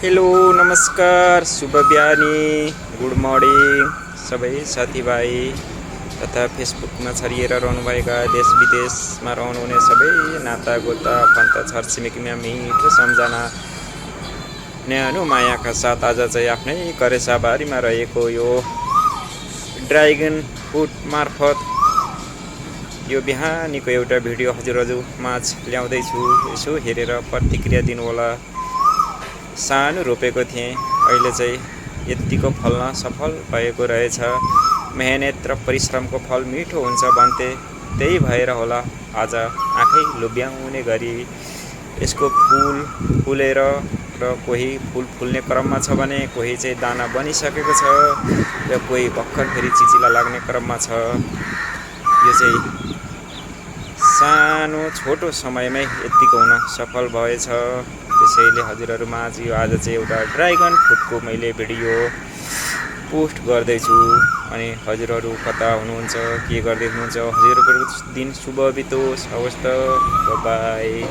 Hello नमस्कार शुभ बिहानी गुड मर्निङ सबै साथीभाइ तथा फेसबुकमा छरिएर रहनुभएका देश विदेशमा रहनुहुने सबै नाता गोता आफन्त छरछिमेकीमा मिठो सम्झना न्यानो मायाका साथ आज चाहिँ आफ्नै करेसाबारीमा रहेको यो ड्रागन फ्रुट मार्फत यो बिहानीको एउटा भिडियो हजुरहरूमाझ ल्याउँदैछु। यसो हेरेर प्रतिक्रिया दिनुहोला। सानो रोपेको थिएँ, अहिले चाहिँ यतिको फल्न सफल भएको रहेछ। मेहनत र परिश्रमको फल मिठो हुन्छ भन्थे, त्यही भएर होला आज आँखै लोभ्याउने गरी यसको फुल फुलेर र कोही फुल फुल्ने क्रममा छ भने कोही चाहिँ दाना बनिसकेको छ र कोही भर्खर फेरि चिचिला लाग्ने क्रममा छ। यो चाहिँ सानो छोटो समयमै यतिको हुन सफल भएछ। त्यसैले हजुरहरूमाझ यो आज चाहिँ एउटा ड्रागन फ्रुटको मैले भिडियो पोस्ट गर्दैछु। अनि हजुरहरू कता हुनुहुन्छ, के गर्दै हुनुहुन्छ, हजुरहरूको दिन शुभ बितोस्। हवस् त, बाई।